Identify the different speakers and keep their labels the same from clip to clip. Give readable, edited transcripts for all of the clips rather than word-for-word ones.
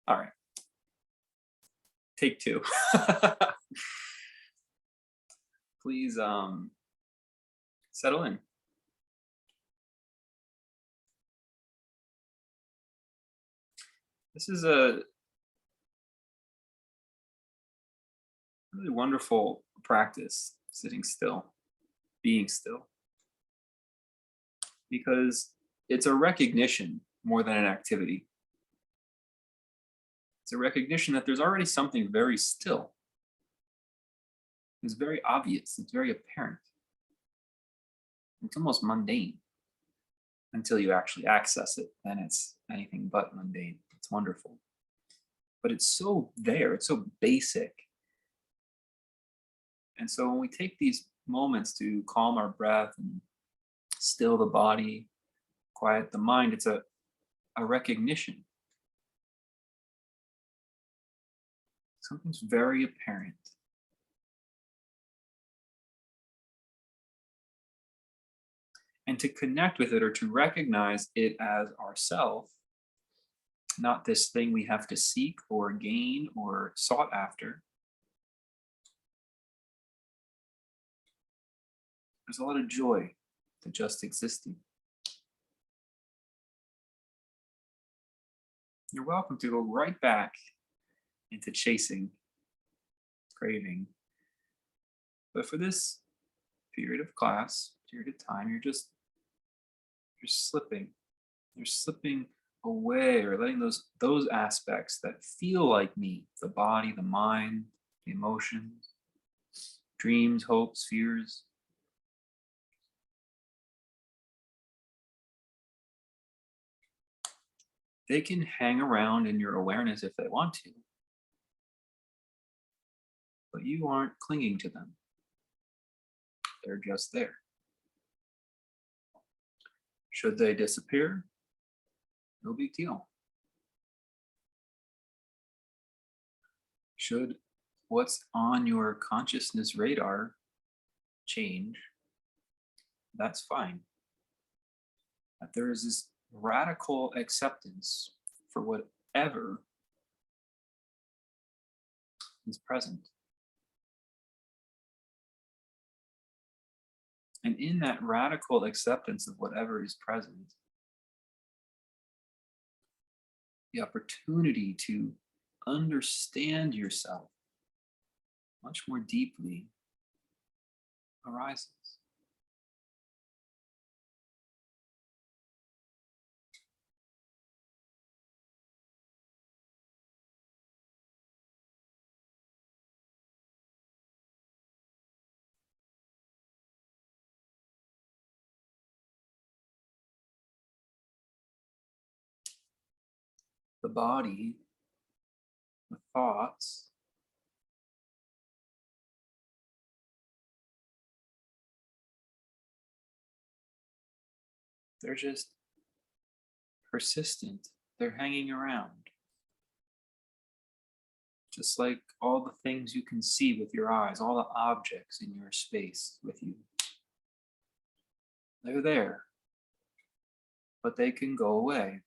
Speaker 1: All right, take two. Please settle in. This is a really wonderful practice, sitting still, being still, because it's a recognition more than an activity. It's a recognition that there's already something very still. It's very obvious, it's very apparent. It's almost mundane until you actually access it. Then it's anything but mundane. It's wonderful. But it's so there, it's so basic. And so when we take these moments to calm our breath and still the body, quiet the mind, it's a recognition. Something's very apparent. And to connect with it or to recognize it as ourself, not this thing we have to seek or gain or sought after. There's a lot of joy to just existing. You're welcome to go right back into chasing, craving. But for this period of class, period of time, you're slipping. You're slipping away or letting those aspects that feel like me, the body, the mind, the emotions, dreams, hopes, fears. They can hang around in your awareness if they want to, but you aren't clinging to them. They're just there. Should they disappear? No big deal. Should what's on your consciousness radar change, that's fine. But there is this radical acceptance for whatever is present. And in that radical acceptance of whatever is present, the opportunity to understand yourself much more deeply arises. The body, the thoughts, they're just persistent. They're hanging around. Just like all the things you can see with your eyes, all the objects in your space with you. They're there, but they can go away.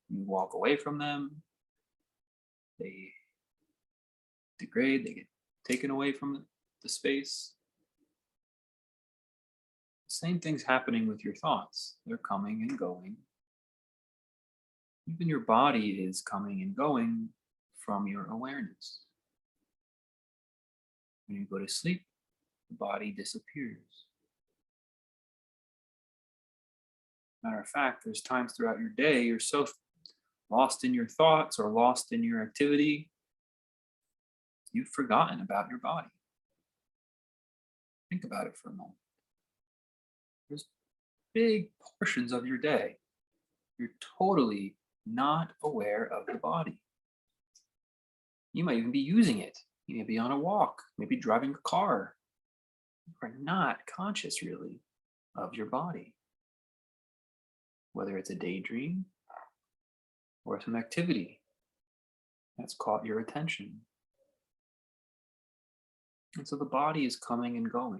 Speaker 1: You walk away from them, they degrade, they get taken away from the space. Same thing's happening with your thoughts. They're coming and going. Even your body is coming and going from your awareness. When you go to sleep, the body disappears. Matter of fact, there's times throughout your day you're so lost in your thoughts or lost in your activity, you've forgotten about your body. Think about it for a moment. There's big portions of your day you're totally not aware of the body. You might even be using it. You may be on a walk, maybe driving a car. You are not conscious really of your body. Whether it's a daydream or some activity that's caught your attention. And so the body is coming and going.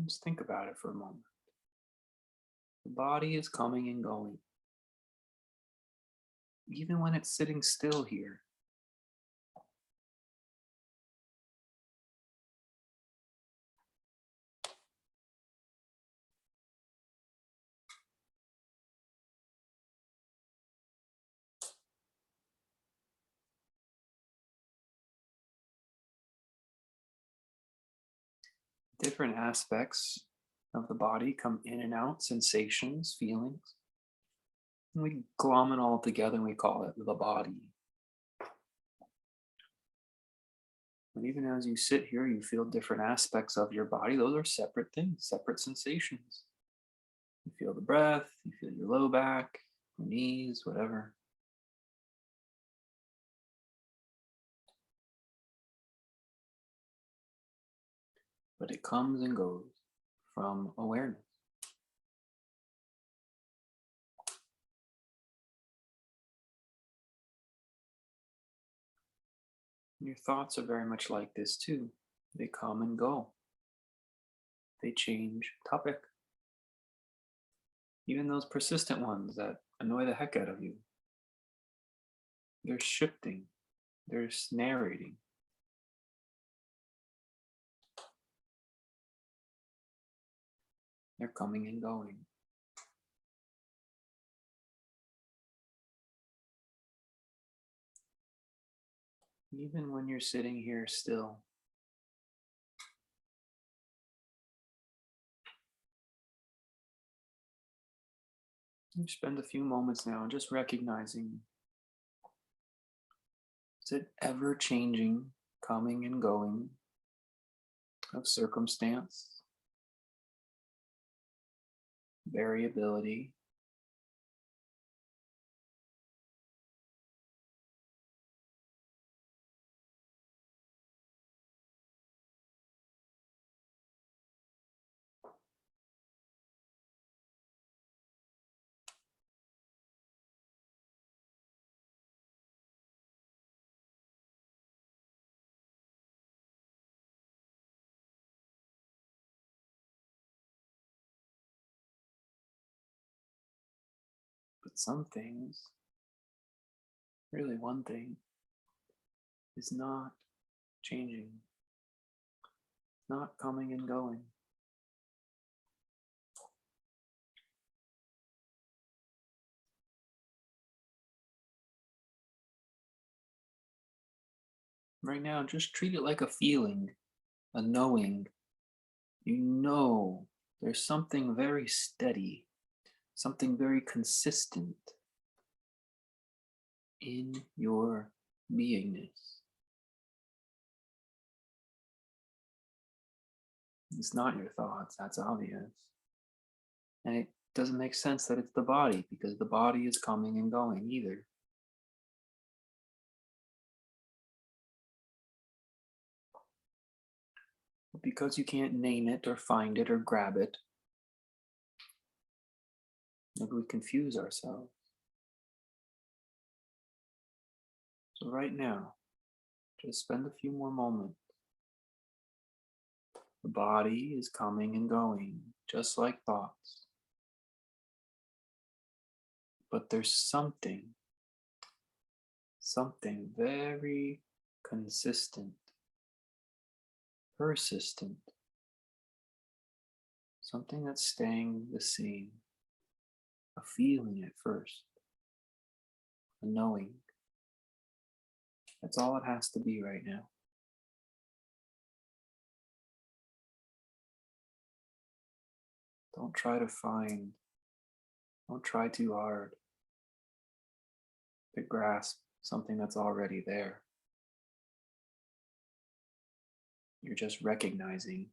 Speaker 1: Just think about it for a moment. The body is coming and going, even when it's sitting still here. Different aspects of the body come in and out, sensations, feelings. And we glom it all together and we call it the body. But even as you sit here, you feel different aspects of your body. Those are separate things, separate sensations. You feel the breath, you feel your low back, your knees, whatever. But it comes and goes from awareness. Your thoughts are very much like this too. They come and go. They change topic. Even those persistent ones that annoy the heck out of you. They're shifting. They're narrating. They're coming and going. Even when you're sitting here still, you spend a few moments now just recognizing, is it ever changing, coming and going of circumstance, variability, but some things, really one thing, is not changing, not coming and going. Right now, just treat it like a feeling, a knowing. You know there's something very steady, something very consistent in your beingness. It's not your thoughts, that's obvious. And it doesn't make sense that it's the body because the body is coming and going either. But because you can't name it or find it or grab it, maybe we confuse ourselves. So right now, just spend a few more moments. The body is coming and going, just like thoughts. But there's something very consistent, persistent, something that's staying the same, a feeling at first, a knowing. That's all it has to be right now. Don't try to find, don't try too hard to grasp something that's already there. You're just recognizing.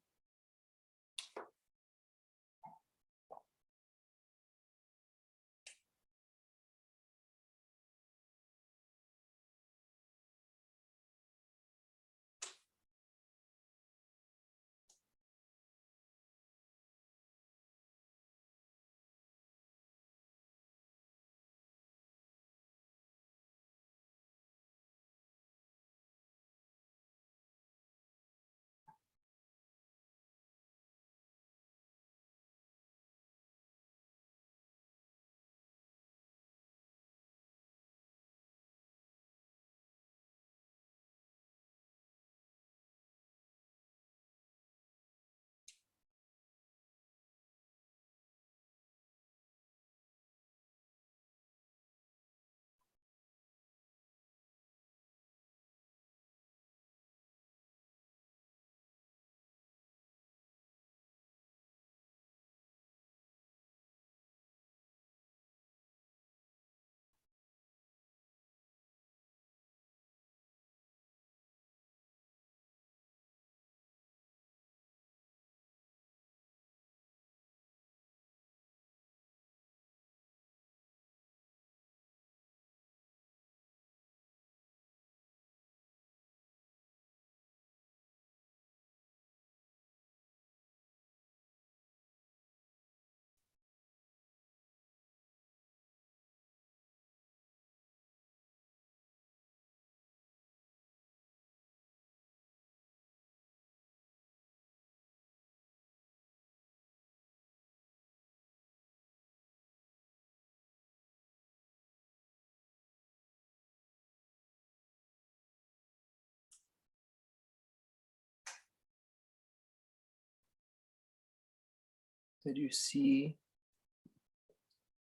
Speaker 1: Did you see?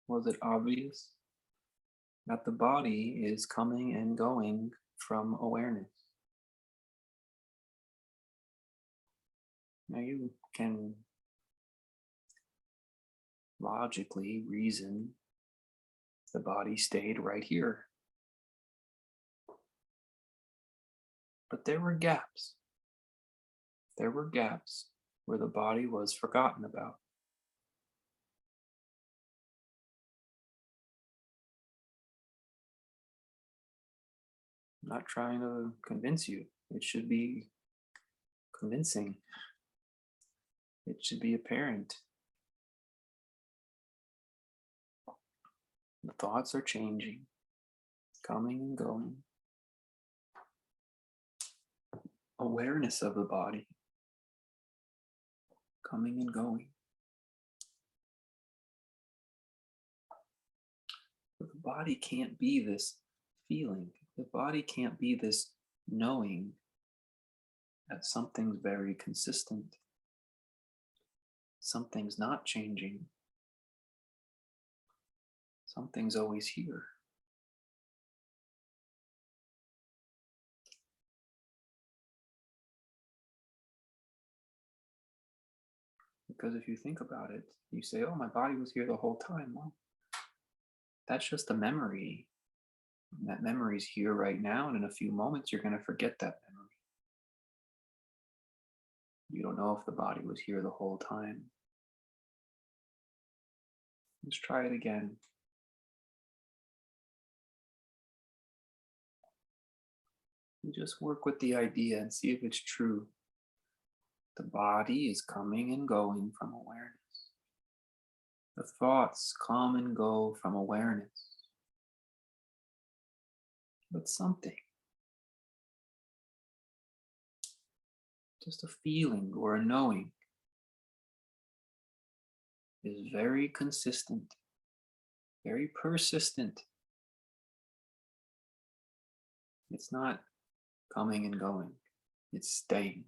Speaker 1: Was it obvious that the body is coming and going from awareness? Now you can logically reason the body stayed right here. But there were gaps. There were gaps where the body was forgotten about. I'm not trying to convince you. It should be convincing. It should be apparent. The thoughts are changing, coming and going. Awareness of the body, coming and going. But the body can't be this feeling. The body can't be this knowing that something's very consistent. Something's not changing. Something's always here. Because if you think about it, you say, oh, my body was here the whole time. Well, that's just a memory. And that memory's here right now, and in a few moments, you're going to forget that memory. You don't know if the body was here the whole time. Let's try it again. You just work with the idea and see if it's true. The body is coming and going from awareness. The thoughts come and go from awareness. But something, just a feeling or a knowing, is very consistent, very persistent. It's not coming and going, it's staying.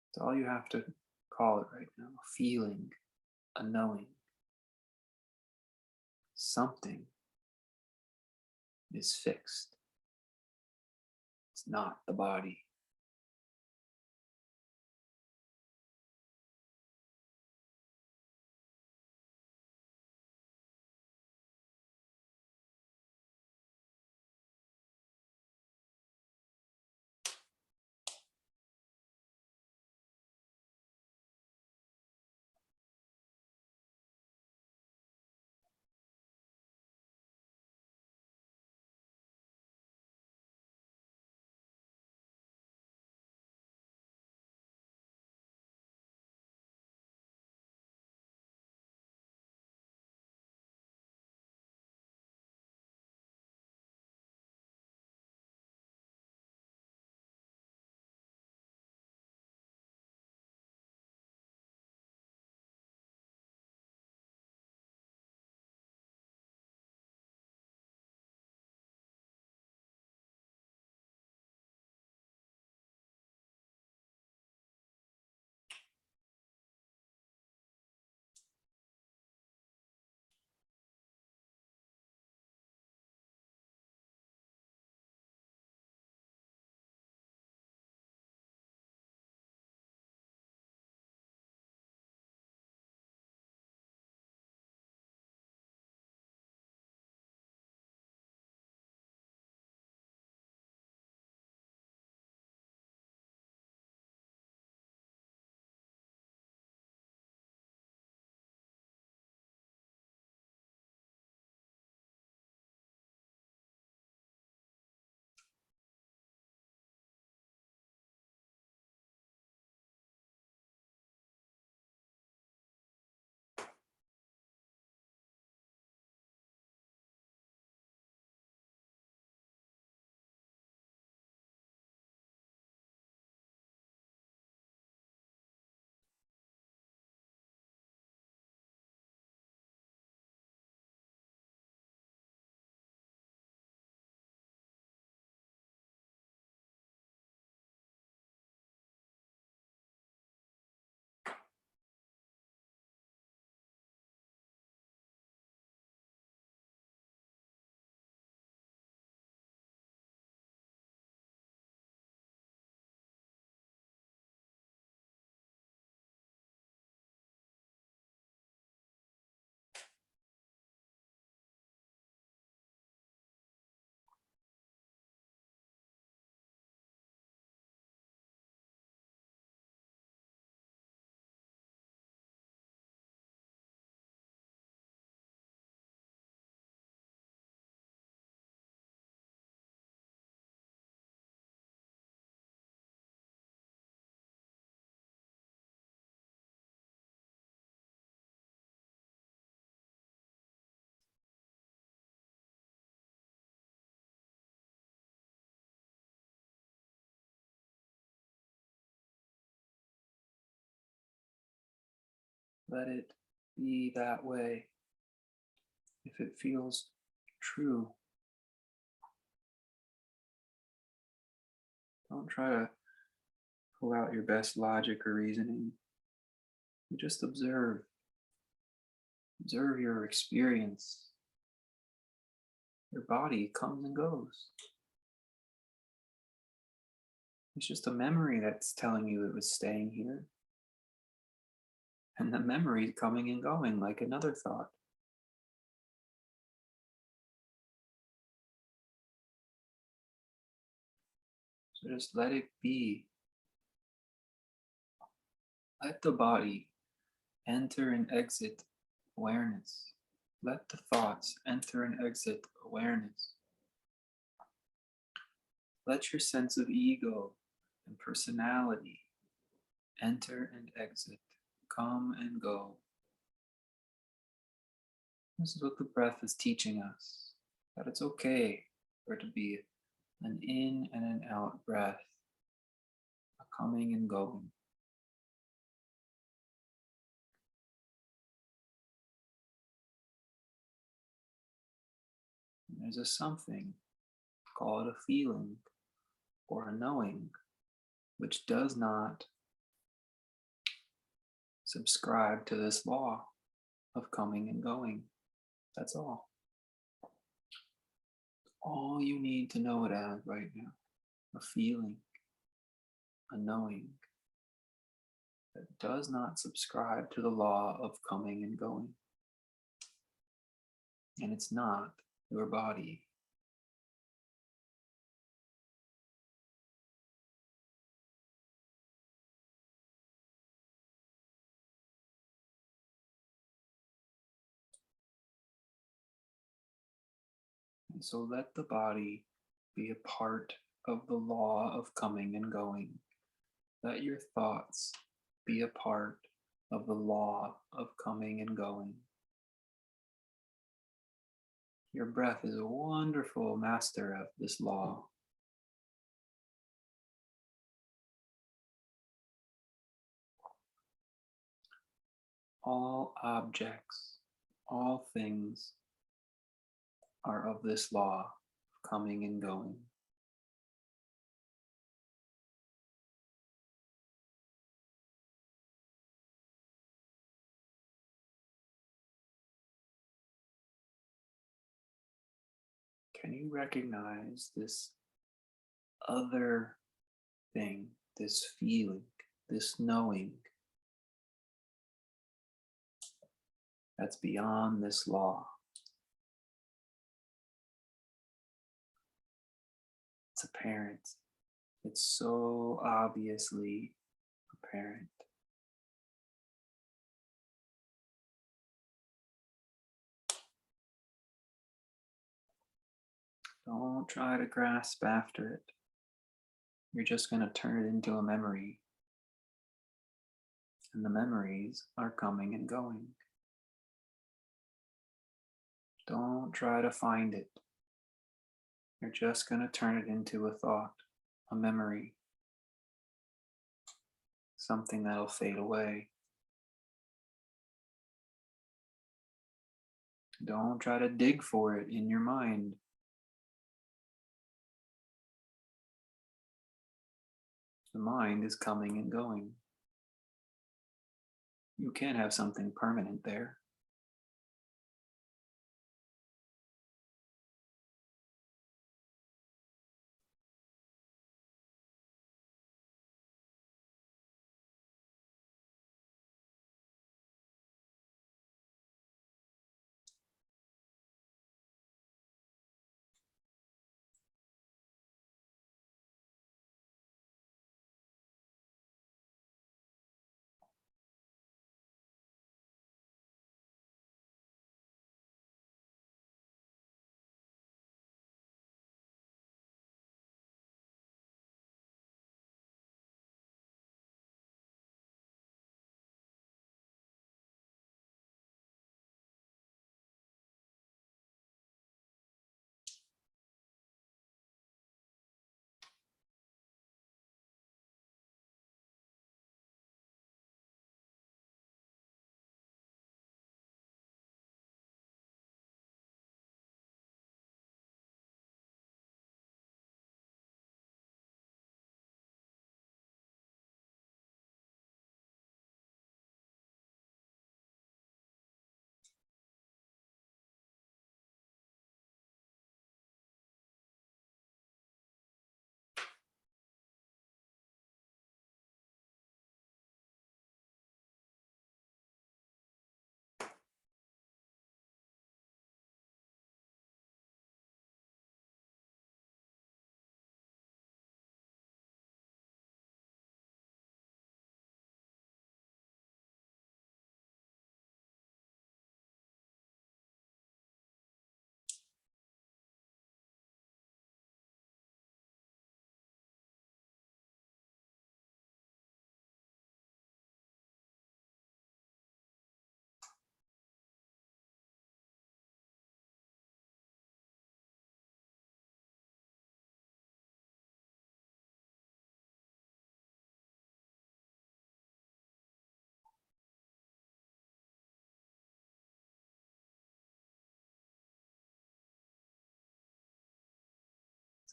Speaker 1: It's all you have to call it right now, a feeling, a knowing. Something is fixed. It's not the body. Let it be that way if it feels true. Don't try to pull out your best logic or reasoning. You just observe. Observe your experience. Your body comes and goes. It's just a memory that's telling you it was staying here. And the memory is coming and going like another thought. So just let it be. Let the body enter and exit awareness. Let the thoughts enter and exit awareness. Let your sense of ego and personality enter and exit, come and go. This is what the breath is teaching us, that it's okay for it to be an in and an out breath, a coming and going. And there's a something, call it a feeling or a knowing, which does not subscribe to this law of coming and going. That's all. All you need to know it as right now, a feeling, a knowing that does not subscribe to the law of coming and going. And it's not your body. And so let the body be a part of the law of coming and going. Let your thoughts be a part of the law of coming and going. Your breath is a wonderful master of this law. All objects, all things are of this law of coming and going. Can you recognize this other thing, this feeling, this knowing that's beyond this law? It's apparent. It's so obviously apparent. Don't try to grasp after it. You're just going to turn it into a memory. And the memories are coming and going. Don't try to find it. You're just going to turn it into a thought, a memory, something that'll fade away. Don't try to dig for it in your mind. The mind is coming and going. You can't have something permanent there.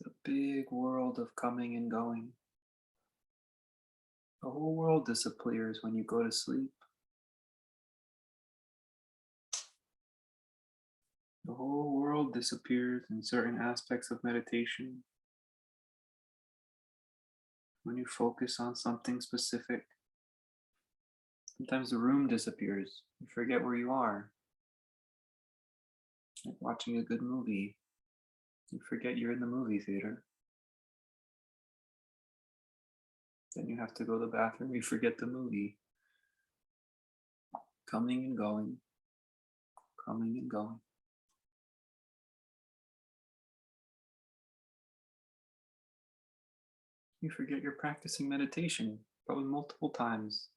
Speaker 1: It's a big world of coming and going. The whole world disappears when you go to sleep. The whole world disappears in certain aspects of meditation. When you focus on something specific, sometimes the room disappears. You forget where you are. Like watching a good movie, you forget you're in the movie theater. Then you have to go to the bathroom, you forget the movie. Coming and going, coming and going. You forget you're practicing meditation, probably multiple times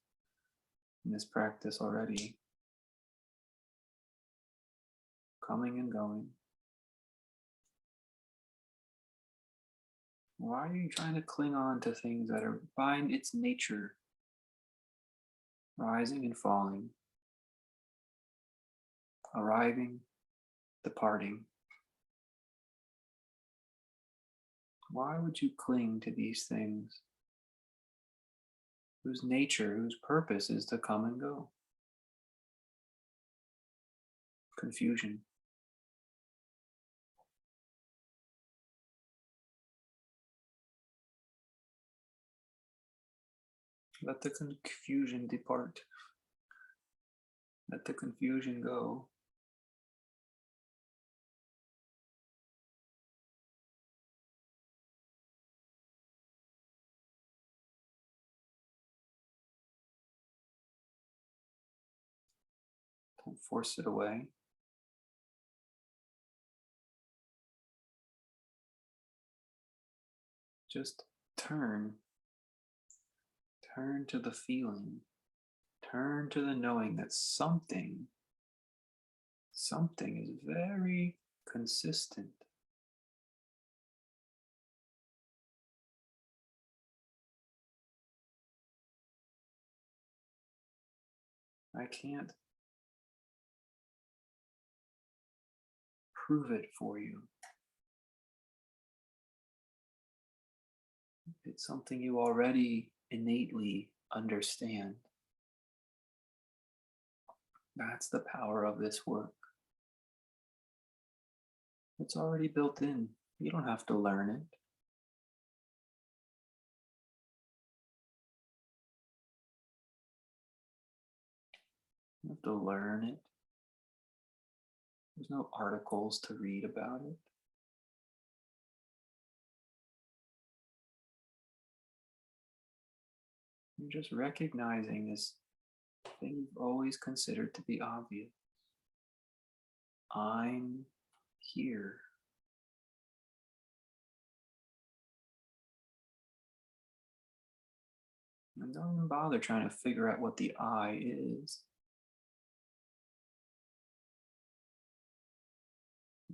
Speaker 1: in this practice already. Coming and going. Why are you trying to cling on to things that are by its nature rising and falling, arriving, departing? Why would you cling to these things whose nature, whose purpose is to come and go? Confusion. Let the confusion depart. Let the confusion go. Don't force it away. Just turn. Turn to the feeling. Turn to the knowing that something is very consistent. I can't prove it for you. It's something you already innately understand. That's the power of this work. It's already built in. You don't have to learn it. You have to learn it. There's no articles to read about it. You're just recognizing this thing you've always considered to be obvious. I'm here. And don't even bother trying to figure out what the I is.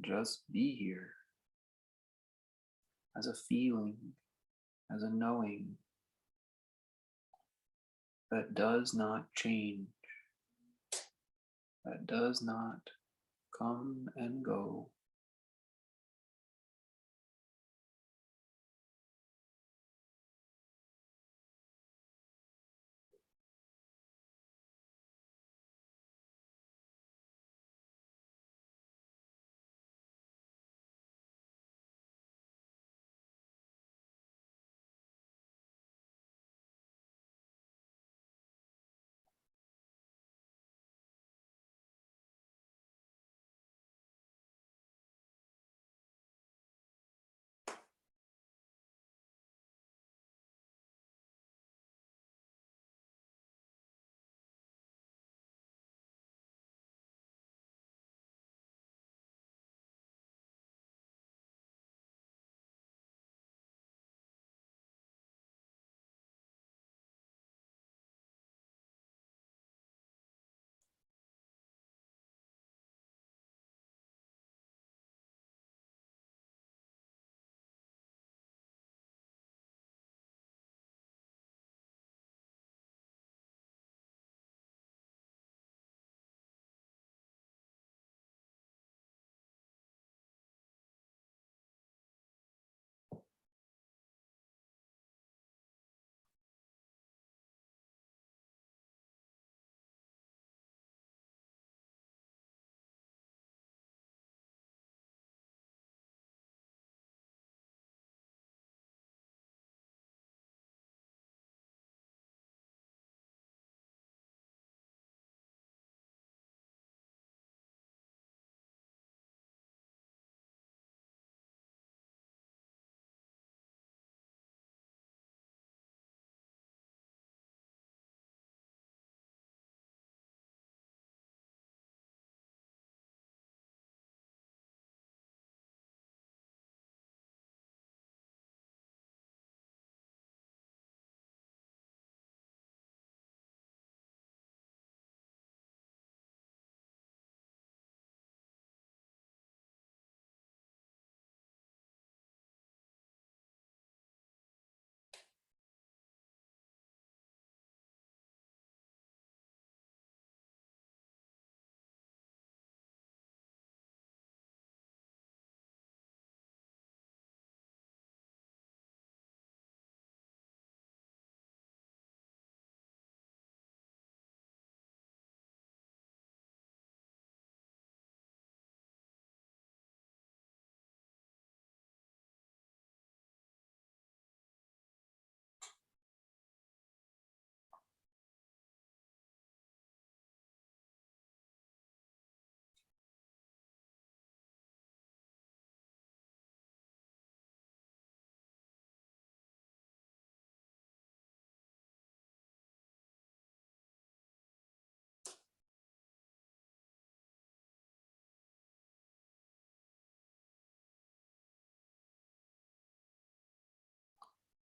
Speaker 1: Just be here as a feeling, as a knowing that does not change, that does not come and go.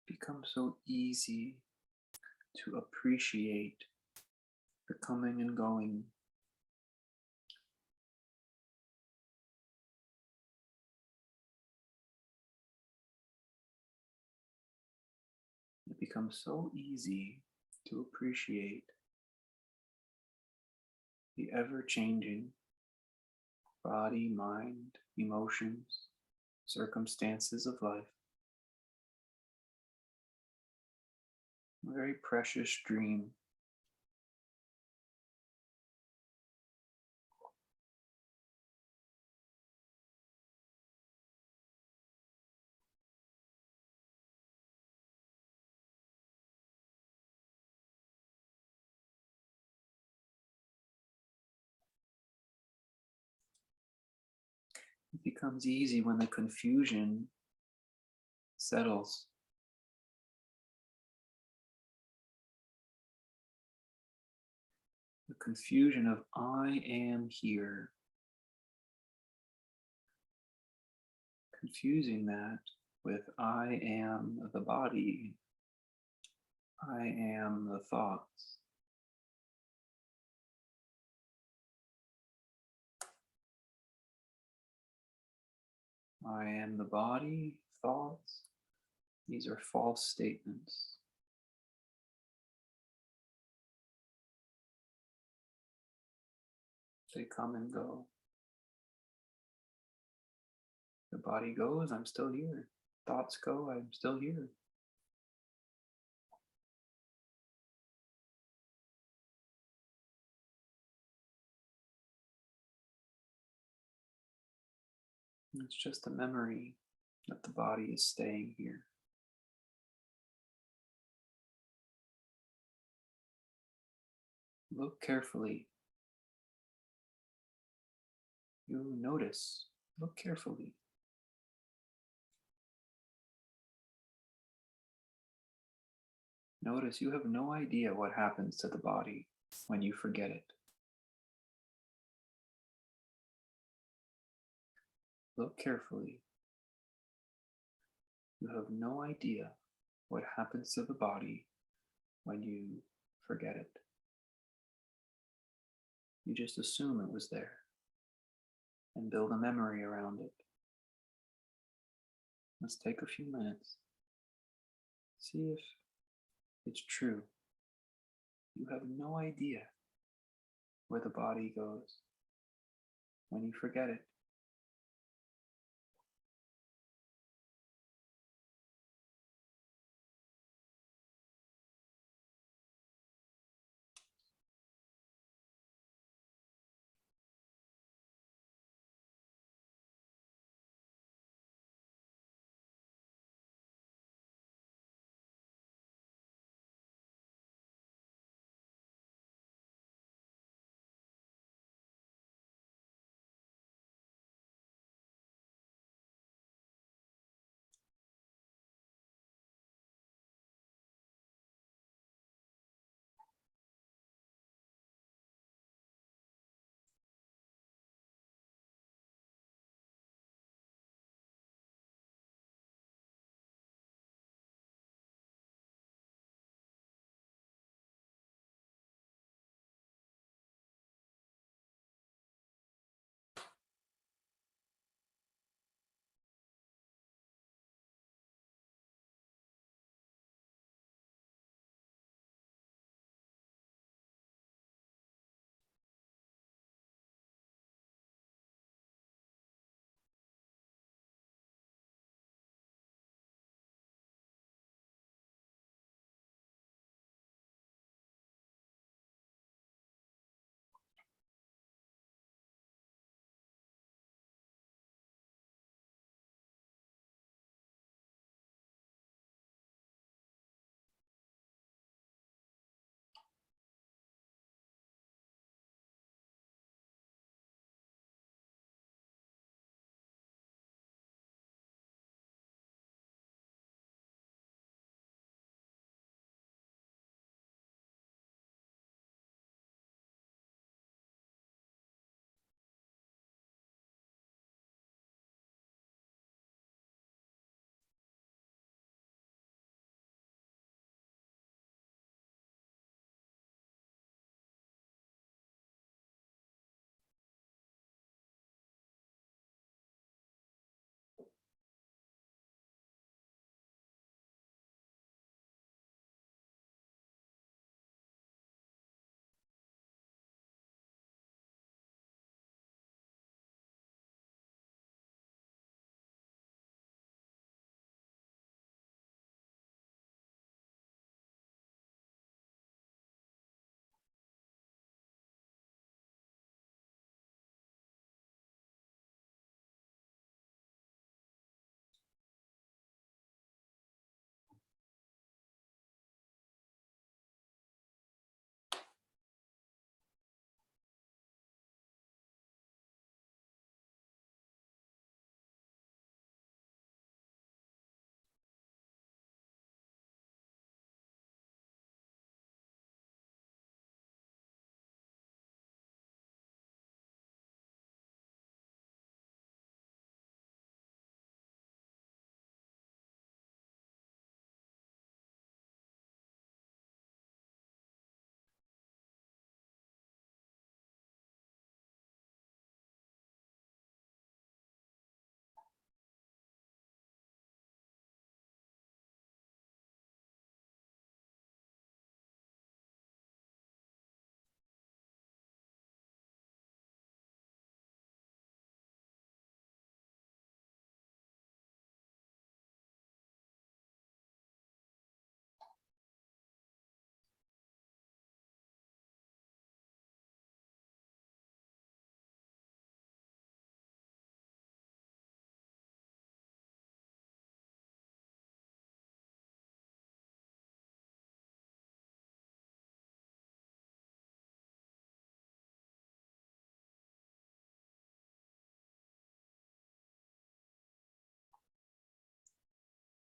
Speaker 1: becomes so easy to appreciate the coming and going. It becomes so easy to appreciate the ever-changing body, mind, emotions, circumstances of life. A very precious dream. It becomes easy when the confusion settles. The confusion of I am here. Confusing that with I am the body. I am the thoughts. I am the body, thoughts. These are false statements. They come and go. The body goes, I'm still here. Thoughts go, I'm still here. It's just a memory that the body is staying here. Look carefully. You notice. Look carefully. Notice you have no idea what happens to the body when you forget it. Look carefully. You have no idea what happens to the body when you forget it. You just assume it was there and build a memory around it. Let's take a few minutes. See if it's true. You have no idea where the body goes when you forget it.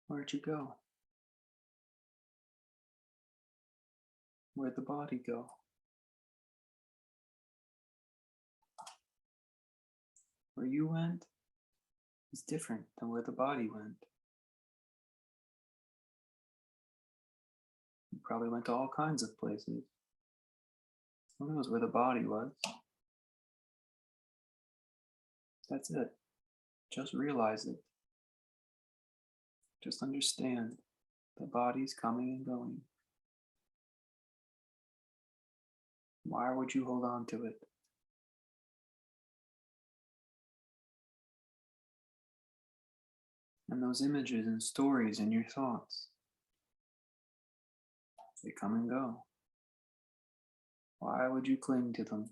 Speaker 1: Where'd you go? Where'd the body go? Where you went is different than where the body went. You probably went to all kinds of places. Who knows where the body was? That's it. Just realize it. Just understand the body's coming and going. Why would you hold on to it? And those images and stories in your thoughts, they come and go. Why would you cling to them?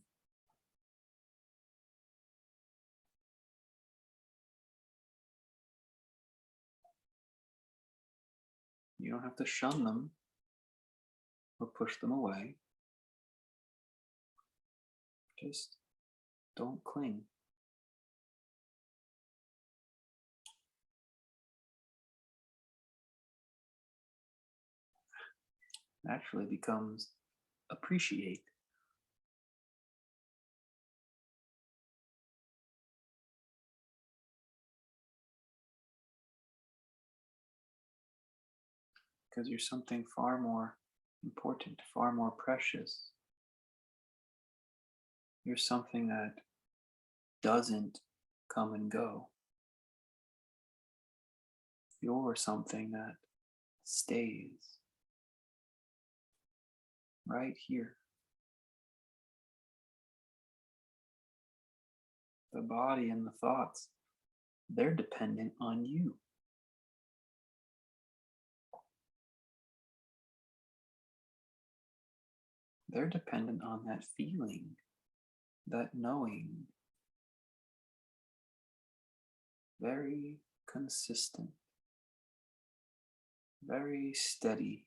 Speaker 1: You don't have to shun them or push them away. Just don't cling. It actually becomes appreciate. Because you're something far more important, far more precious. You're something that doesn't come and go. You're something that stays right here. The body and the thoughts, they're dependent on you. They're dependent on that feeling, that knowing. Very consistent, very steady.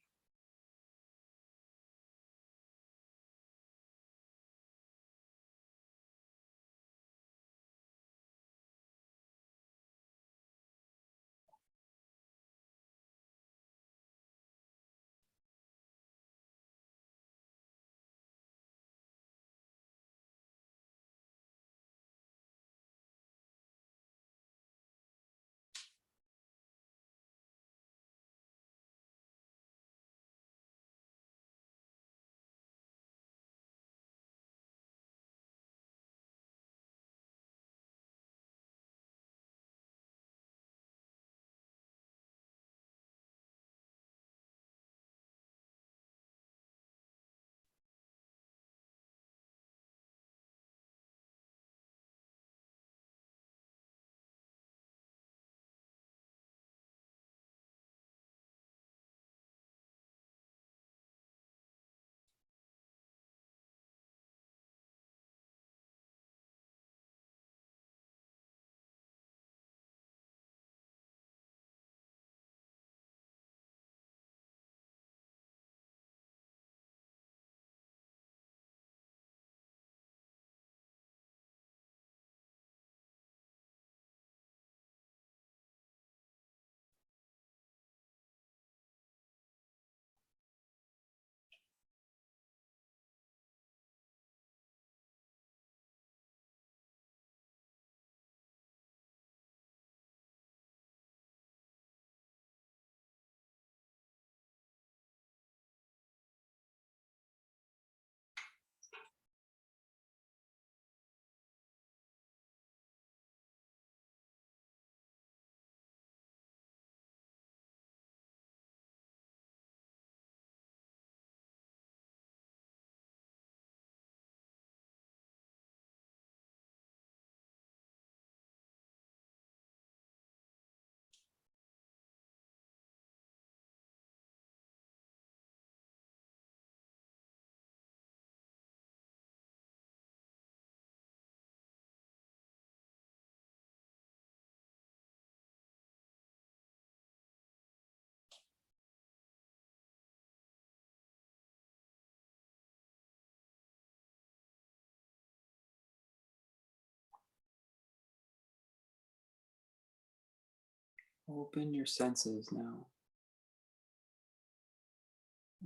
Speaker 1: Open your senses now.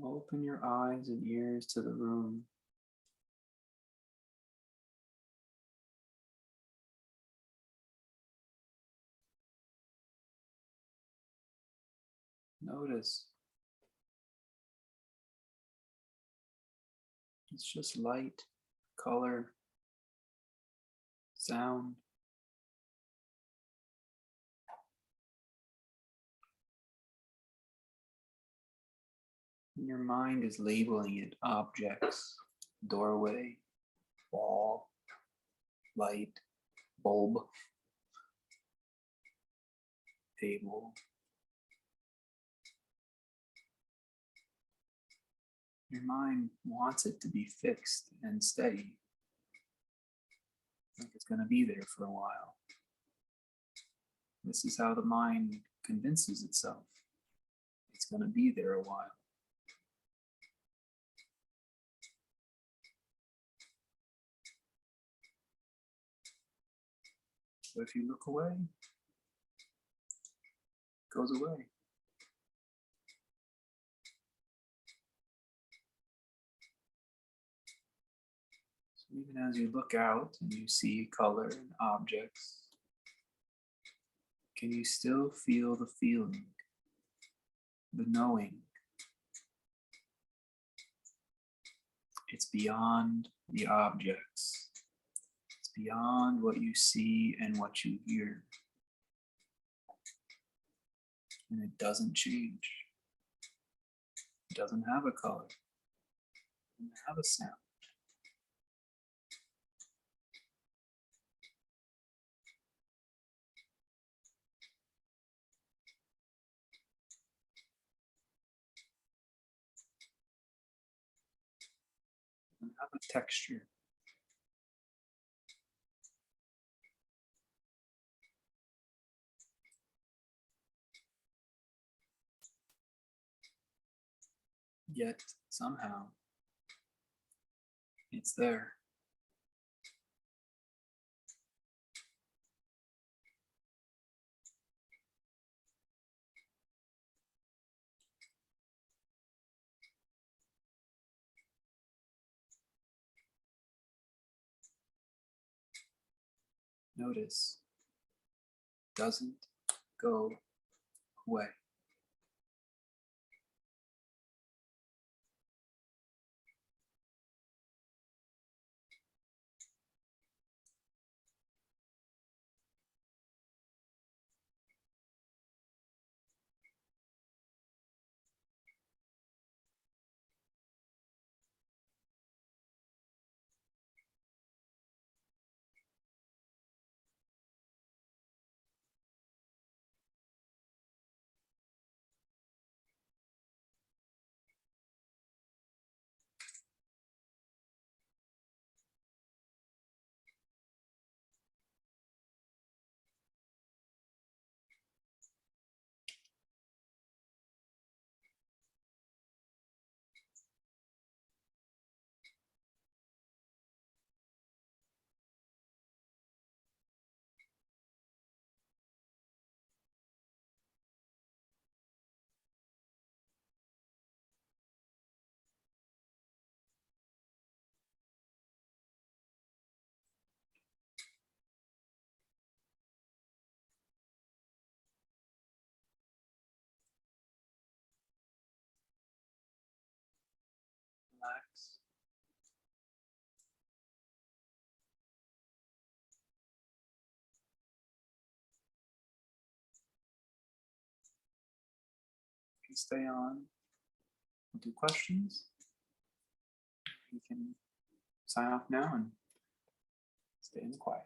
Speaker 1: Open your eyes and ears to the room. Notice it's just light, color, sound. And your mind is labeling it objects, doorway, wall, light, bulb, table. Your mind wants it to be fixed and steady, like it's going to be there for a while. This is how the mind convinces itself it's going to be there a while. But if you look away, it goes away. So even as you look out and you see color and objects, can you still feel the feeling, the knowing? It's beyond the objects. It's beyond what you see and what you hear. And it doesn't change. It doesn't have a color. It doesn't have a sound. It doesn't have a texture. Yet somehow it's there. Notice, doesn't go away. Relax. You can stay on. We'll do questions. You can sign off now and stay in the quiet.